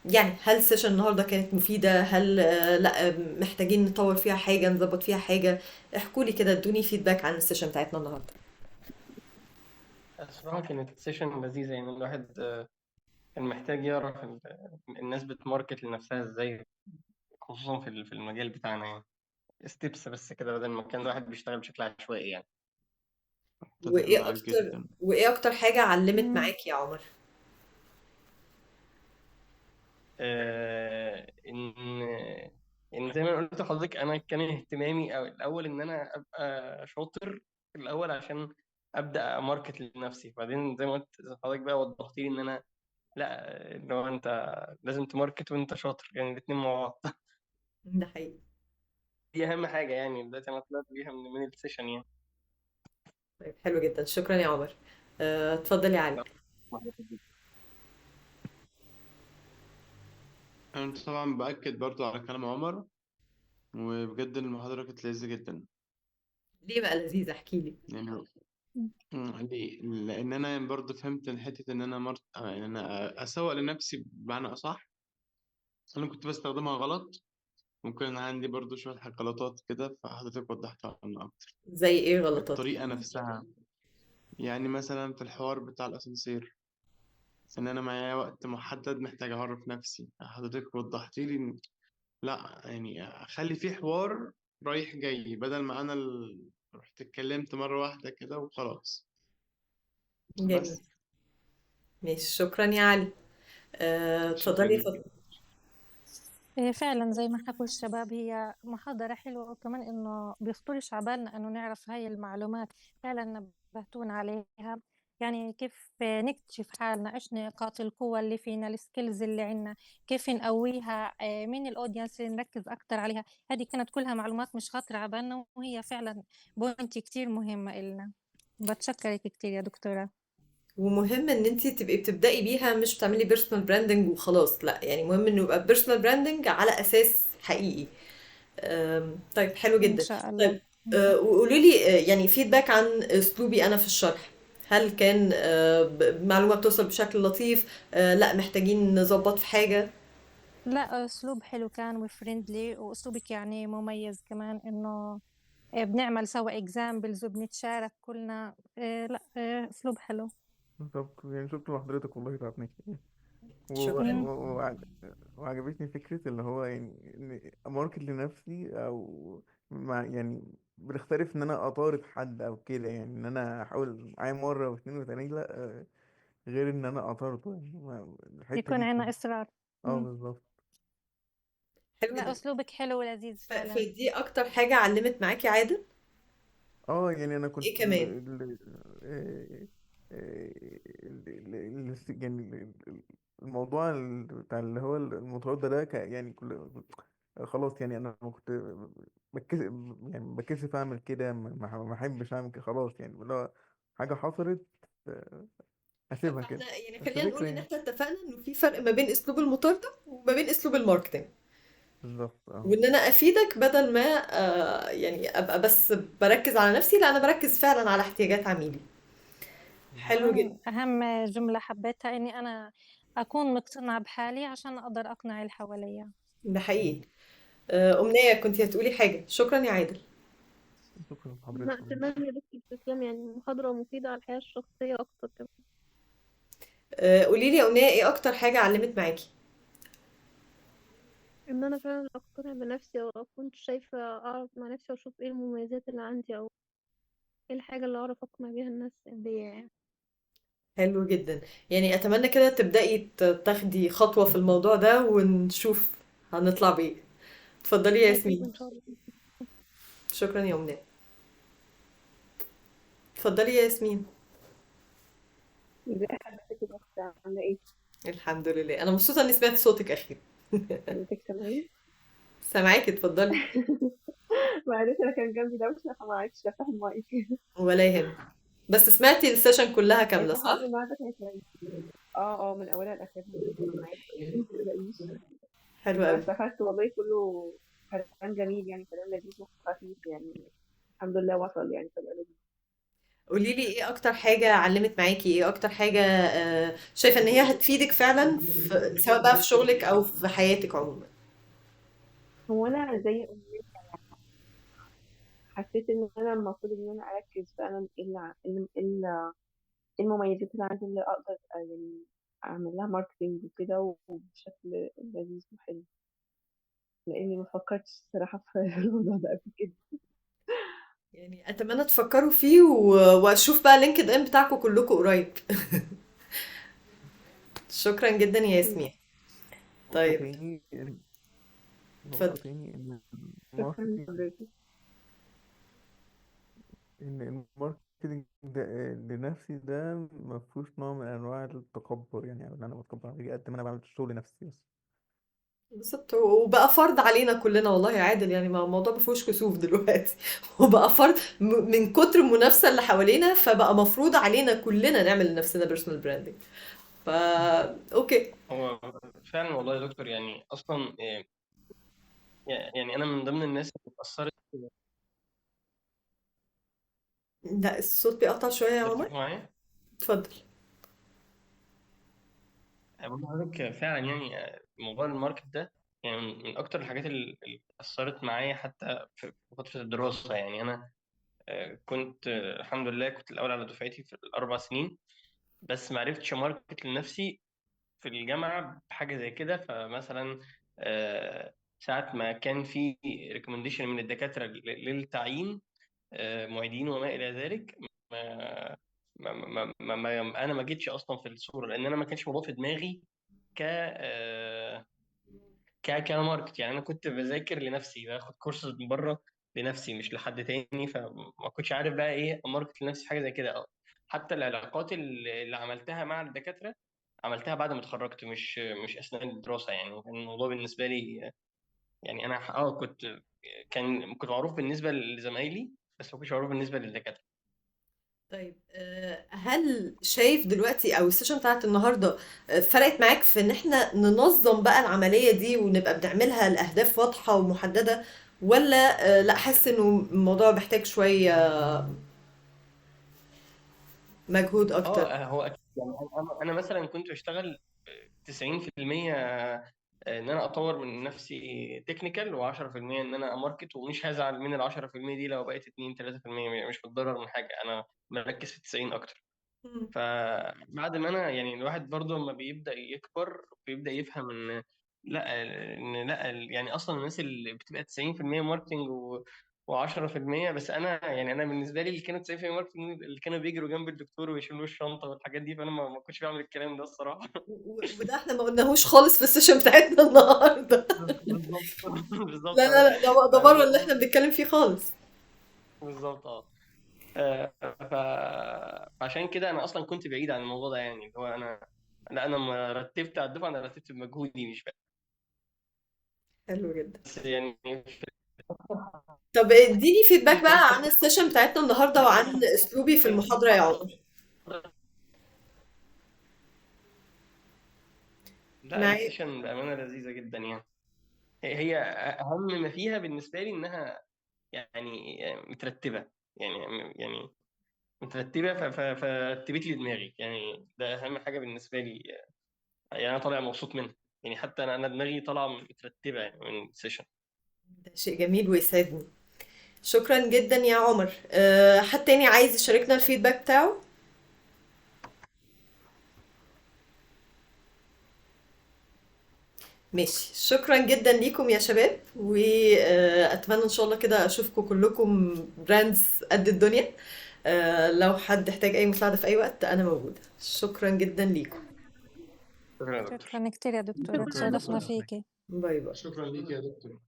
يعني هل السيشن النهارده كانت مفيدة؟ هل لا محتاجين نطور فيها حاجة، نظبط فيها حاجة؟ احكوا لي كده، ادوني فيدباك عن السيشن بتاعتنا النهارده. الصراحة كانت سيشن لذيذة، يعني الواحد كان محتاج يعرف الناس بتماركت لنفسها ازاي، خصوصا في المجال بتاعنا يعني. ستيبس بس كده، بدل ما كان الواحد بيشتغل بشكل عشوائي يعني. اتفق معاك جدا. وايه اكتر حاجة علمت مم. معاك يا عمر؟ ان زي ما قلت لحضرتك، انا كان اهتمامي أو الاول ان انا ابقى شاطر في الاول عشان ابدا اماركت لنفسي. بعدين زي ما قلت حضرتك بقى وضحت لي ان انا لا، لو انت لازم تماركت وانت شاطر، يعني الاتنين مع بعض. ده حقيقي. دي اهم حاجه يعني، دلوقتي انا طلعت بيها من السيشن يعني. طيب حلو جدا، شكرا يا عمر. اتفضل يا علي. انا طبعا باكد برضو على كلام عمر، وبجد المحاضره كانت لذيذه جدا. ليه بقى لذيذة؟ احكي لي. يعني ليه؟ لان انا برضو فهمت حته ان انا يعني انا اسوق لنفسي بمعنى اصح. انا كنت بستخدمها غلط، ممكن عندي برضو شويه غلطات كده، فحضرتك وضحتها عنها اكتر. زي ايه غلطات؟ الطريقه نفسها، يعني مثلا في الحوار بتاع الاسانسير، ان انا معايا وقت محدد محتاج اعرف نفسي، حضرتك وضحتي لي لا يعني اخلي فيه حوار رايح جاي، بدل ما انا رحت اتكلمت مرة واحدة كده وخلاص. جميل. بس. ماشي، شكرا يا علي. شكرا اتفضلي يا جدا. فضل. فعلا زي ما حكوا الشباب، هي محاضرة حلوة، وكمان إنه بيخطرش على بالنا إنه نعرف هاي المعلومات. فعلا نبهتونا عليها. يعني كيف نكتشف حالنا، إيش نقاط القوة اللي فينا، السكيلز اللي عنا، كيف نقويها، مين الأودينس اللي نركز أكتر عليها. هذه كانت كلها معلومات مش خاطرة على بالنا، وهي فعلا بوينت كتير مهمة إلنا. بتشكرك كتير يا دكتورة. ومهم ان انت تبقي بتبدأي بيها، مش بتعملي بيرسونال براندنج وخلاص، لا يعني مهم انه يبقى بيرسونال براندنج على اساس حقيقي. طيب حلو إن جدا. شاء الله. طيب وقولوا لي يعني فيدباك عن اسلوبي انا في الشرح. هل كان معلومة بتوصل بشكل لطيف؟ لا محتاجين نظبط في حاجة؟ لا، أسلوب حلو كان وفريندلي، وأسلوبك يعني مميز كمان، إنه بنعمل سوا اكزامبلز وبنتشارك كلنا. لا، اسلوب حلو. بالظبط، يعني شفت مع حضرتك والله تعبني. و... شكرا. مم. و... وعج... وعجبتني فكرة اللي هو يعني إن أماركت لنفسي، أو يعني بنختلف إن أنا أطارد حد أو كده، يعني إن أنا أحاول معاه مرة واتنين وتلاتة، لأ غير إن أنا أطارده، يعني الحتة يكون دي عنا اصرار. مم. بالظبط. حلو لا، جدا. اسلوبك حلو ولذيذ فعلا. فدي اكتر حاجة علمت معاكي عادل؟ يعني أنا ايه كنت كمان؟ يعني الموضوع بتاع اللي هو المتردد ده، يعني كل خلاص، يعني انا كنت بتكسف، يعني بتكسف اعمل كده، ما احبش اعمل كده خلاص، يعني لو حاجه حصلت اسيبها كده. فاحنا يعني بس خلينا نقول فكره ان يعني. احنا اتفقنا انه في فرق ما بين اسلوب المطاردة وما بين اسلوب الماركتينج، بالظبط وان انا افيدك بدل ما يعني ابقى بس بركز على نفسي، لا انا بركز فعلا على احتياجات عميلي. حلو جدا. كمان اهم جملة حبيتها اني انا اكون مقتنعة بحالي عشان اقدر اقنع اللي حواليا. ده حقيقي. أمنية كنت هتقولي حاجة؟ شكرا يا عادل. شكرا لا لحضرتك والله. تمام يا دكتور، تسلم، يعني محاضرة مفيدة على الحياة الشخصية أكتر كمان. قولي لي يا أمنية، ايه اكتر حاجة علمت معاكي؟ إن أنا فعلا أقتنع بنفسي، أو أكون شايفة أعرف مع نفسي وأشوف إيه المميزات اللي عندي، أو إيه الحاجة اللي أعرف أقنع بيها الناس بيا يعني. حلو جدا. يعني اتمنى كده تبدأي تاخدي خطوة في الموضوع ده ونشوف هنطلع بايه. اتفضلي يا أكيد ياسمين. إن شاء الله. شكرا يا أمنية. اتفضلي يا ياسمين. ازي حضرتك يا أختي، عاملة ايه؟ الحمد لله، انا مبسوطة اني سمعت صوتك اخيرا. حضرتك سامعاني؟ سامعاكي، اتفضلي. معلش أنا كان جنبي دوشة فما عرفتش أفتح المايك. ولا يهم. بس سمعتي السيشن كلها كاملة المحاضرة صح؟ النهاردة كانت لذيذة. من أولها لآخرها معاكي، متقلقيش. حلو قوي. واستفدت والله، كله كلام جميل، يعني كلام لذيذ وخفيف يعني. الحمد لله وصل يعني، فبقى لذيذ. قولي لي ايه اكتر حاجة علمت معاكي، ايه اكتر حاجة شايفة ان هي هتفيدك فعلا سواء بقى في شغلك او في حياتك عموما. هو انا زي حسيت ان انا المفروض ان انا اركز فعلا إيه المميزات اللي عندي اللي اقدر يعني اعمل لها ماركتينج وكده وبشكل لذيذ وحلو، لاني ما فكرتش الصراحه في الموضوع ده قبل كده. يعني اتمنى تفكروا فيه واشوف بقى لينكد ان بتاعكم كلكم قريب. شكرا جدا يا ياسمين. نقطة طيب تاني نقطة اتفضل. تاني إن شكرا الماركتينج لحضرتك. الماركتينج ده لنفسي ده مفهوش نوع من أنواع التكبر، يعني أو إن أنا بتكبر عليه قد ما أنا بعمل الشغل لنفسي بس. بالظبط، وبقى فرض علينا كلنا والله يا عادل، يعني ما الموضوع ما فيهوش كسوف دلوقتي. وبقى فرض من كتر المنافسه اللي حوالينا، فبقى مفروض علينا كلنا نعمل لنفسنا بيرسونال براندنج. اوكي. هو فعلا والله يا دكتور، يعني اصلا يعني انا من ضمن الناس اللي اتاثرت. لا الصوت بيقطع شويه يا حضرتك عمر. معايا؟ اتفضل. بقول لحضرتك فعلا يعني موضوع الماركت ده يعني من اكتر الحاجات اللي اثرت معايا حتى في فتره الدراسه. يعني انا كنت الحمد لله كنت الاول على دفعتي في ال4 سنين، بس ما عرفتش اماركت لنفسي في الجامعه بحاجه زي كده. فمثلا ساعه ما كان في ريكومنديشن من الدكاتره للتعيين معيدين وما الى ذلك، ما انا ما جيتش اصلا في الصوره، لان انا ما كانش موضوع في دماغي ك كماركت. يعني انا كنت بذاكر لنفسي، باخد كورسز من بره لنفسي مش لحد تاني، فما كنتش عارف بقى ايه ماركت لنفسي في حاجه زي كده. حتى العلاقات اللي عملتها مع الدكاتره عملتها بعد ما اتخرجت، مش اثناء الدراسه. يعني كان الموضوع بالنسبه لي يعني انا كنت معروف بالنسبه لزمايلي، بس ما كنتش معروف بالنسبه للدكاتره. طيب هل شايف دلوقتي او السيشن بتاعت النهارده فرقت معاك في ان احنا ننظم بقى العملية دي ونبقى بنعملها لأهداف واضحة ومحددة، ولا لا حاسس انه الموضوع محتاج شوية مجهود اكتر؟ هو اكيد يعني انا مثلا كنت بشتغل 90% ان انا اطور من نفسي تكنيكال، و10% ان انا اماركت. ومش هزعل من ال 10% دي لو بقيت 2 3%، مش متضرر من حاجه، انا مركز في 90 اكتر. مم. فبعد ما انا يعني الواحد برضه لما بيبدا يكبر بيبدا يفهم ان لا يعني اصلا الناس اللي بتبقى 90% ماركتنج و10%. بس انا بالنسبه لي اللي كانوا 90% ماركتنج اللي كانوا بيجروا جنب الدكتور ويشيلوا الشنطه والحاجات دي، فانا ما كنتش بعمل الكلام ده الصراحه. وده احنا ما قلناهوش خالص في السيشن بتاعتنا النهارده. بالظبط. بالظبط لا لا لا، ده بره اللي احنا بنتكلم فيه خالص. بالظبط فعشان كده انا اصلا كنت بعيد عن الموضوع ده. يعني اللي هو انا لما رتبت على الدفعه انا رتبت بمجهودي مش حلو جدا. بس يعني. طب اديني فيدباك بقى عن السيشن بتاعتنا النهارده وعن اسلوبي في المحاضرة يا عمر. لا معايا. السيشن بامانه لذيذه جدا. يعني هي اهم ما فيها بالنسبه لي انها يعني مترتبه. يعني مترتبه فرتبت لي دماغي. يعني ده اهم حاجه بالنسبه لي. يعني انا طالع مبسوط منها. يعني حتى انا دماغي طالعه مترتبه يعني من السيشن. ده شيء جميل ويسعدني. شكرا جدا يا عمر. حد تاني عايز يشاركنا الفيدباك بتاعه؟ ماشي، شكرا جدا ليكم يا شباب، واتمنى ان شاء الله كده اشوفكم كلكم براندز قد الدنيا. لو حد احتاج اي مساعدة في اي وقت انا موجودة. شكرا جدا ليكم. شكرا يا دكتور. شكرا كتير يا دكتورة، شكرا يا تشرفنا دكتور. فيكي. باي باي. شكرا ليك يا دكتور.